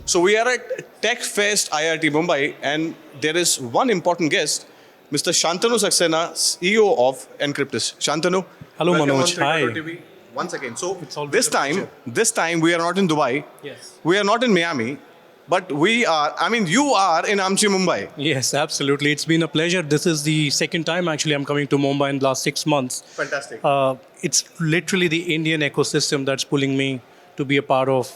So we are at TechFest IIT Mumbai, and there is one important guest, Mr. Shantnoo Saxsena, CEO of Encryptus. Shantanu, Hello, welcome Manoj. on Hi. Crypto-to-TV. Once again, so It's always this a pleasure. time we are not in Dubai, Yes. we are not in Miami, but we are. I mean, you are in Amchi, Mumbai. Yes, absolutely. It's been a pleasure. This is the second time actually I'm coming to Mumbai in the last 6 months. Fantastic. It's literally the Indian ecosystem that's pulling me to be a part of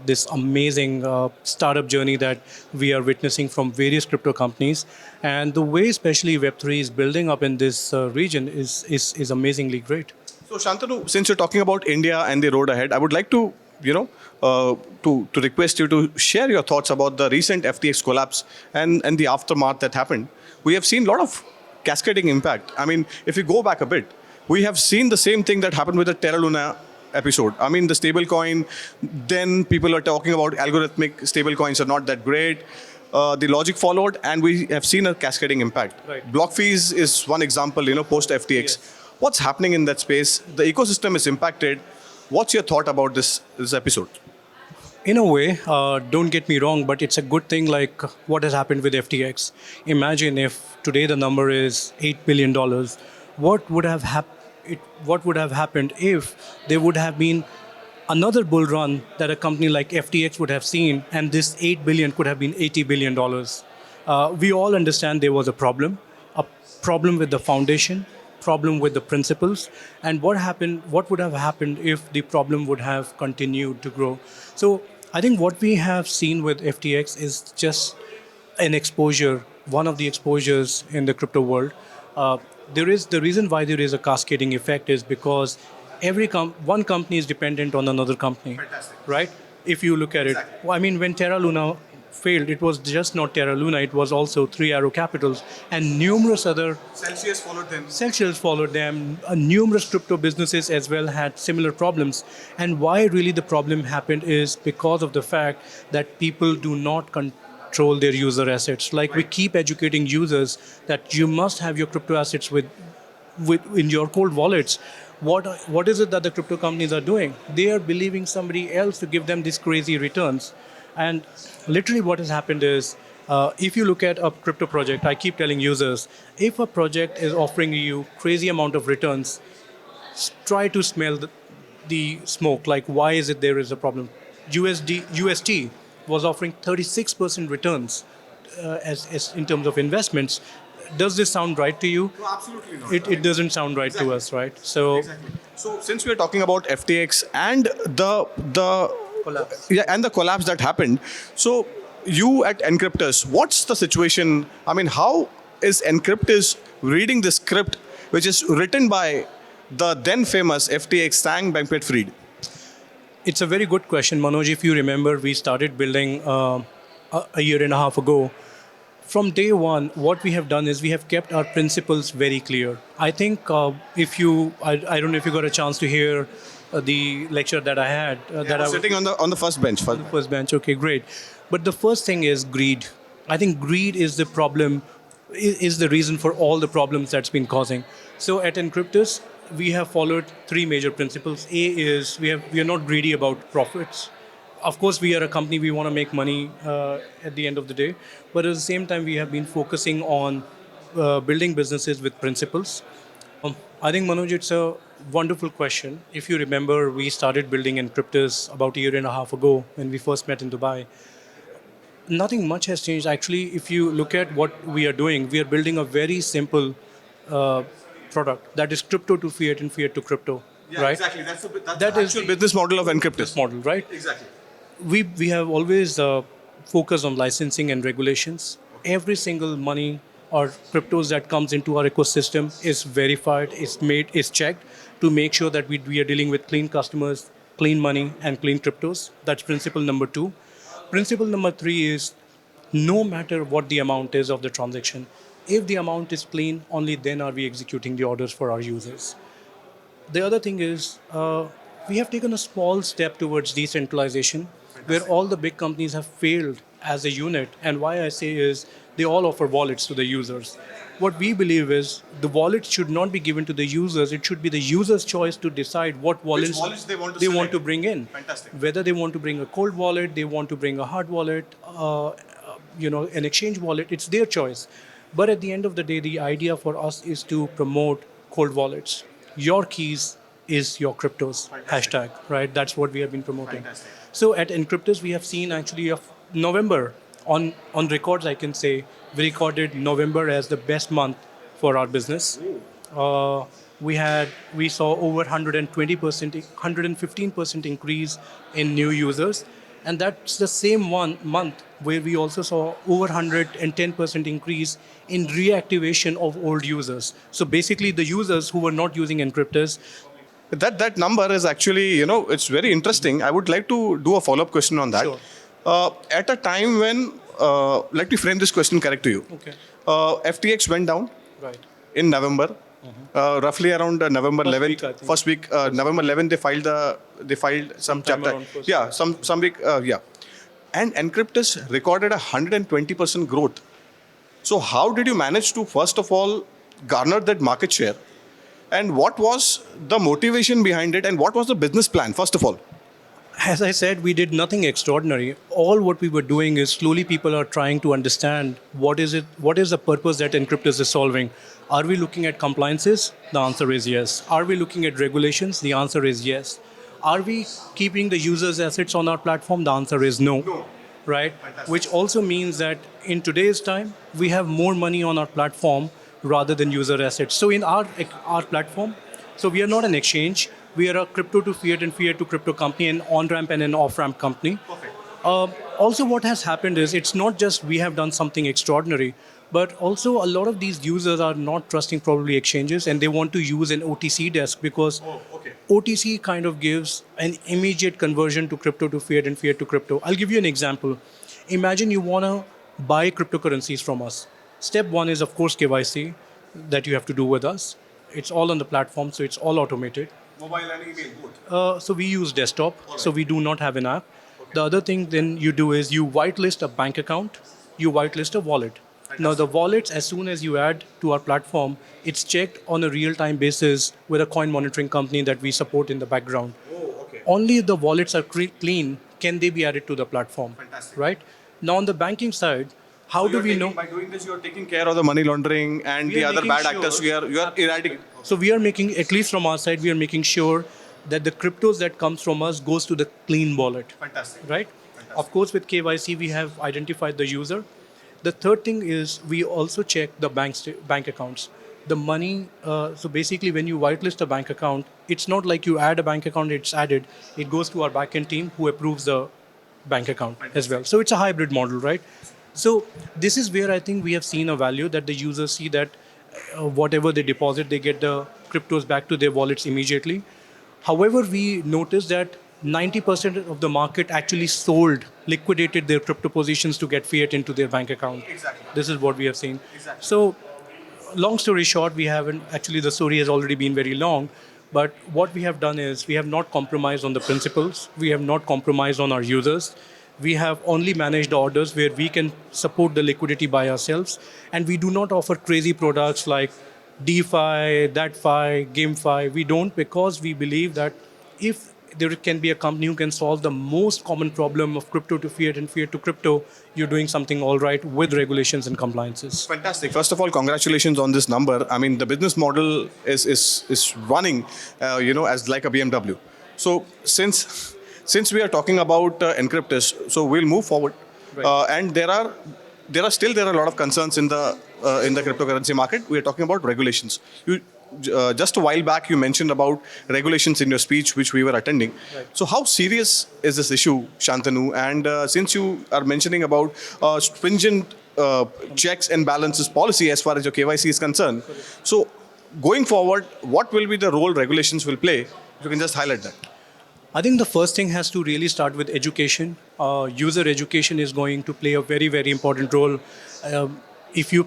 this amazing startup journey that we are witnessing from various crypto companies. And the way especially Web3 is building up in this region is amazingly great. So Shantanu, since you're talking about India and the road ahead, I would like to, to request you to share your thoughts about the recent FTX collapse and the aftermath that happened. We have seen a lot of cascading impact. I mean, if we go back a bit, we have seen the same thing that happened with the Terra Luna episode. I mean, the stablecoin, then people are talking about algorithmic stablecoins are not that great. The logic followed, and we have seen a cascading impact. Right. Block fees is one example, post FTX. Yes. What's happening in that space? The ecosystem is impacted. What's your thought about this episode? In a way, don't get me wrong, but it's a good thing like what has happened with FTX. Imagine if today the number is $8 billion, what would have happened if there would have been another bull run that a company like FTX would have seen, and this 8 billion could have been $80 billion. We all understand there was a problem with the foundation, problem with the principles, and what would have happened if the problem would have continued to grow. So I think what we have seen with FTX is just an exposure, one of the exposures in the crypto world. There is the reason why there is a cascading effect is because one company is dependent on another company. Fantastic. Right? If you look at Exactly. it, well, I mean, when Terra Luna failed, it was just not Terra Luna, it was also Three Arrow Capitals and numerous other. Celsius followed them. Celsius followed them. Numerous crypto businesses as well had similar problems. And why really the problem happened is because of the fact that people do not control their user assets. Like we keep educating users that you must have your crypto assets with in your cold wallets. What is it that the crypto companies are doing? They are believing somebody else to give them these crazy returns. And literally what has happened is, if you look at a crypto project, I keep telling users, if a project is offering you crazy amount of returns, try to smell the smoke. Like, why is it there is a problem? UST was offering 36% returns as in terms of investments. Does this sound right to you? No, absolutely not. It doesn't sound right to us, right? So Exactly. So since we are talking about FTX and the collapse. yeah, and the collapse that happened, so you at Encryptus, what's the situation? I mean, how is Encryptus reading the script which is written by the then famous FTX Sang Bankman-Fried? It's a very good question, Manoj. If you remember, we started building a year and a half ago. From day one, what we have done is we have kept our principles very clear. I think I don't know if you got a chance to hear the lecture that I had. I was sitting on the first bench. First bench. Okay, great. But the first thing is greed. I think greed is the problem, is the reason for all the problems that's been causing. So at Encryptus, we have followed three major principles. A is we are not greedy about profits. Of course, we are a company, we want to make money at the end of the day. But at the same time, we have been focusing on building businesses with principles. I think, Manoj, it's a wonderful question. If you remember, we started building Encryptus about a year and a half ago when we first met in Dubai. Nothing much has changed. Actually, if you look at what we are doing, we are building a very simple product that is crypto to fiat and fiat to crypto. Yeah, right? exactly. That's That the is actual business model of Encryptus. model, right? Exactly. We have always focused on licensing and regulations. Every single money or cryptos that comes into our ecosystem is verified, is checked to make sure that we are dealing with clean customers, clean money, and clean cryptos. That's principle number 2. Principle number 3 is no matter what the amount is of the transaction, if the amount is clean, only then are we executing the orders for our users. The other thing is we have taken a small step towards decentralization, where all the big companies have failed as a unit. And why I say is they all offer wallets to the users. What we believe is the wallet should not be given to the users. It should be the user's choice to decide what wallets they want to they want select. to bring in. Fantastic. Whether they want to bring a cold wallet, they want to bring a hard wallet, an exchange wallet, it's their choice. But at the end of the day, the idea for us is to promote cold wallets. Your keys is your cryptos. Fantastic. Hashtag, right? That's what we have been promoting. Fantastic. So at Encryptus, we have seen actually of November on records. I can say we recorded November as the best month for our business. We saw over 120%, 115% increase in new users, and that's the same one month where we also saw over 110% increase in reactivation of old users. So basically, the users who were not using Encryptus. That number is actually, it's very interesting. I would like to do a follow-up question on that. Sure. At a time when, let me frame this question correct to you. Okay. FTX went down Right. in November, roughly around November First 11th. week, I think. First week, November 11th, they filed some Sometime chapter. around first Yeah, some week, yeah. And Encryptus recorded 120% growth. So how did you manage to, first of all, garner that market share? And what was the motivation behind it? And what was the business plan, first of all? As I said, we did nothing extraordinary. All what we were doing is slowly people are trying to understand what is the purpose that Encryptus is solving. Are we looking at compliances? The answer is yes. Are we looking at regulations? The answer is yes. Are we keeping the users' assets on our platform? The answer is no. No. Right? Fantastic. Which also means that in today's time, we have more money on our platform rather than user assets. So in our platform, so we are not an exchange. We are a crypto-to-fiat and fiat-to-crypto company, an on-ramp and an off-ramp company. Perfect. Also, what has happened is it's not just we have done something extraordinary, but also a lot of these users are not trusting probably exchanges and they want to use an OTC desk because Okay. OTC kind of gives an immediate conversion to crypto-to-fiat and fiat-to-crypto. I'll give you an example. Imagine you want to buy cryptocurrencies from us. Step one is, of course, KYC that you have to do with us. It's all on the platform, so it's all automated. Mobile and email, both. So we use desktop, Alright. so we do not have an app. The other thing then you do is you whitelist a bank account, you whitelist a wallet. Now the wallets, as soon as you add to our platform, it's checked on a real-time basis with a coin monitoring company that we support in the background. Oh, okay. Only if the wallets are clean can they be added to the platform. Fantastic. Right? Now on the banking side, how do we know? By doing this, you are taking care of the money laundering and We the are other making bad sure- actors. You are eradicating. So we are making, at least from our side, we are making sure that the cryptos that comes from us goes to the clean wallet. Fantastic. Right? Of course, with KYC, we have identified the user. The third thing is we also check the bank accounts. The money, so basically when you whitelist a bank account, it's not like you add a bank account, it's added. It goes to our backend team who approves the bank account as well. So it's a hybrid model, right? So this is where I think we have seen a value that the users see that whatever they deposit, they get the cryptos back to their wallets immediately. However, we noticed that 90% of the market actually sold, liquidated their crypto positions to get fiat into their bank account. Exactly. This is what we have seen. Exactly. So, long story short, we haven't, actually the story has already been very long, but what we have done is we have not compromised on the principles, we have not compromised on our users. We have only managed orders where we can support the liquidity by ourselves, and we do not offer crazy products like DeFi, ThatFi, GameFi. We don't, because we believe that if there can be a company who can solve the most common problem of crypto to fiat and fiat to crypto, you're doing something all right with regulations and compliances. Fantastic. First of all, congratulations on this number. I mean, the business model is running, as like a BMW. So since we are talking about Encryptus, so we'll move forward. Right. And there are a lot of concerns in the cryptocurrency market. We are talking about regulations. Just a while back, you mentioned about regulations in your speech, which we were attending. Right. So how serious is this issue, Shantnoo? And since you are mentioning about stringent checks and balances policy as far as your KYC is concerned, so going forward, what will be the role regulations will play? If you can just highlight that. I think the first thing has to really start with education. User education is going to play a very, very important role. If you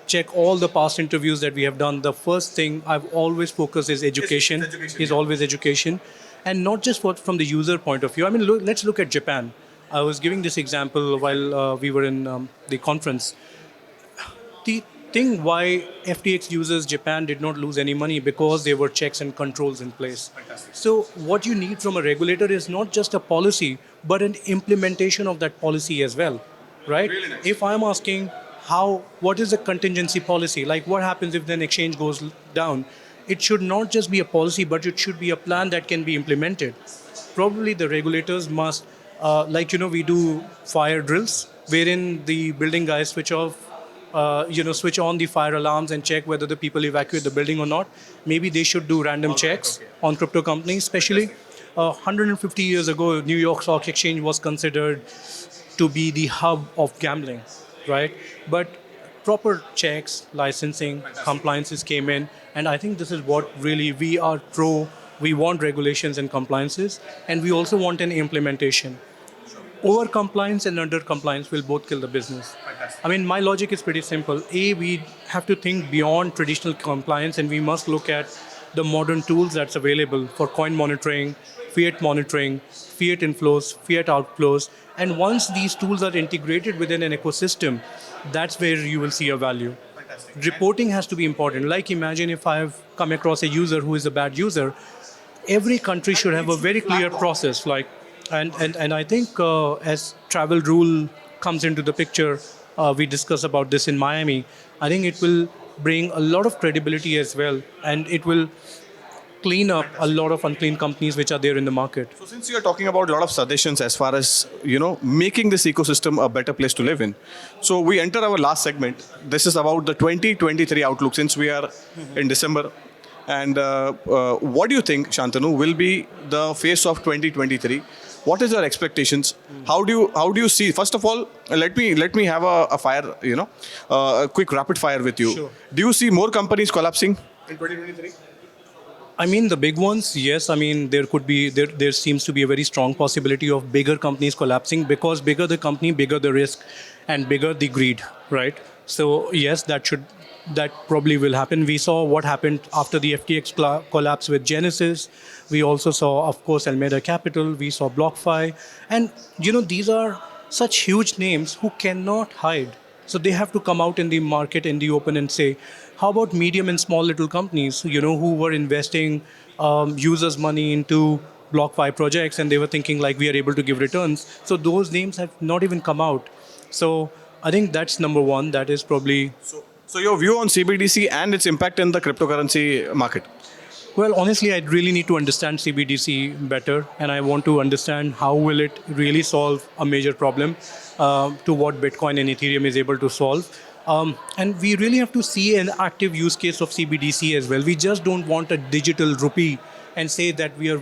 check all the past interviews that we have done, the first thing I've always focused is education. It's education, is yeah. always education. And not just from the user point of view. I mean, let's look at Japan. I was giving this example while we were in the conference. The thing why FTX users Japan did not lose any money because there were checks and controls in place. So what you need from a regulator is not just a policy, but an implementation of that policy as well, right? Really nice. If I'm asking what is the contingency policy, like what happens if an exchange goes down, it should not just be a policy, but it should be a plan that can be implemented. Probably the regulators must, we do fire drills, wherein the building guys switch on the fire alarms and check whether the people evacuate the building or not. Maybe they should do random checks on crypto companies, especially 150 years ago, New York Stock Exchange was considered to be the hub of gambling, right? But proper checks, licensing, compliances came in, and I think this is what really we are pro. We want regulations and compliances, and we also want an implementation. Over compliance and under compliance will both kill the business. I mean, my logic is pretty simple. A, we have to think beyond traditional compliance, and we must look at the modern tools that's available for coin monitoring, fiat inflows, fiat outflows. And once these tools are integrated within an ecosystem, that's where you will see a value. Reporting has to be important. Like imagine if I've come across a user who is a bad user, every country should have a very clear process. And I think as travel rule comes into the picture, we discussed about this in Miami. I think it will bring a lot of credibility as well, and it will clean up a lot of unclean companies which are there in the market. So since you're talking about a lot of suggestions as far as, making this ecosystem a better place to live in. So we enter our last segment. This is about the 2023 outlook since we are in December. And what do you think, Shantanu, will be the face of 2023? What is your expectations? How do you see? First of all, let me have a fire, a quick rapid fire with you. Sure. Do you see more companies collapsing in 2023? I mean, the big ones, yes. I mean, there seems to be a very strong possibility of bigger companies collapsing because bigger the company, bigger the risk, and bigger the greed, right? So yes, that probably will happen. We saw what happened after the FTX collapse with Genesis. We also saw, of course, Alameda Capital. We saw BlockFi, and these are such huge names who cannot hide. So they have to come out in the market in the open and say, how about medium and small little companies, who were investing users' money into BlockFi projects and they were thinking like we are able to give returns. So those names have not even come out. So I think that's number one. That is probably... So your view on CBDC and its impact in the cryptocurrency market? Well, honestly, I really need to understand CBDC better, and I want to understand how will it really solve a major problem to what Bitcoin and Ethereum is able to solve. And we really have to see an active use case of CBDC as well. We just don't want a digital rupee and say that we are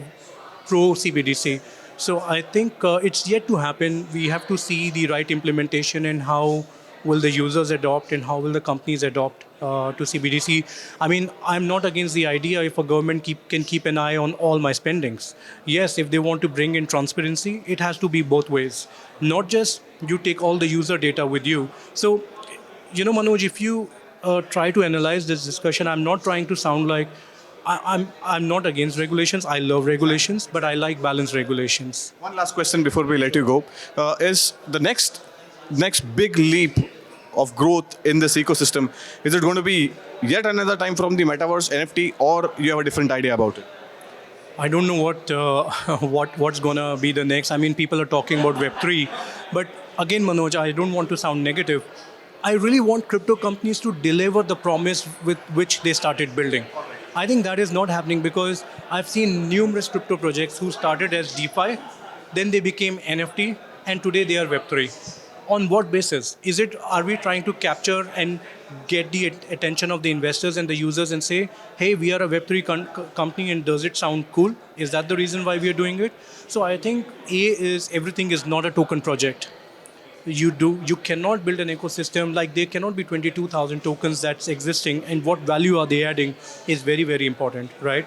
pro CBDC. So I think it's yet to happen. We have to see the right implementation and how will the users adopt and how will the companies adopt to CBDC. I mean, I'm not against the idea if a government can keep an eye on all my spendings. Yes, if they want to bring in transparency, it has to be both ways. Not just you take all the user data with you. So, Manoj, if you try to analyze this discussion, I'm not trying to sound like I'm not against regulations. I love regulations, but I like balanced regulations. One last question before we let you go. Is the next big leap of growth in this ecosystem, is it going to be yet another time from the metaverse, NFT, or you have a different idea about it? I don't know what's going to be the next. I mean, people are talking about Web3. But again, Manoj, I don't want to sound negative. I really want crypto companies to deliver the promise with which they started building. I think that is not happening because I've seen numerous crypto projects who started as DeFi, then they became NFT, and today they are Web3. On what basis? Are we trying to capture and get the attention of the investors and the users and say, hey, we are a Web3 company and does it sound cool? Is that the reason why we are doing it? So I think everything is not a token project. You cannot build an ecosystem like there cannot be 22,000 tokens that's existing, and what value are they adding is very, very important, right?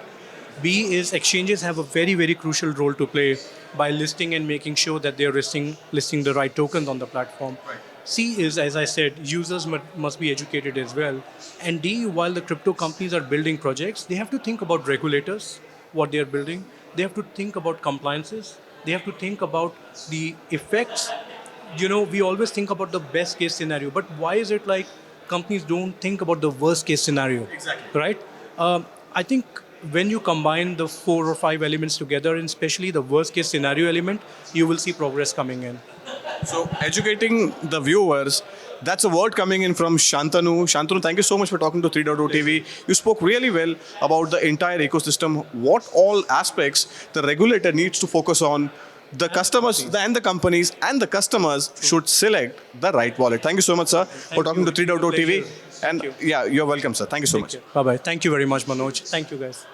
B is exchanges have a very, very crucial role to play by listing and making sure that they're listing the right tokens on the platform. Right. C is, as I said, users must be educated as well. And D, while the crypto companies are building projects, they have to think about regulators, what they're building. They have to think about compliances. they have to think about the effects. We always think about the best case scenario, but why is it like companies don't think about the worst case scenario? Exactly. Right? I think when you combine the 4 or 5 elements together, and especially the worst case scenario element, you will see progress coming in. So, educating the viewers, that's a word coming in from Shantnoo. Shantnoo, thank you so much for talking to 3.0 TV. You spoke really well about the entire ecosystem, what all aspects the regulator needs to focus on. The customers and the companies and the customers should select the right wallet. Thank you so much, sir, for talking to 3.0 TV. And yeah, you're welcome, sir. Thank you so much. Bye-bye. Thank you very much, Manoj. Thank you, guys.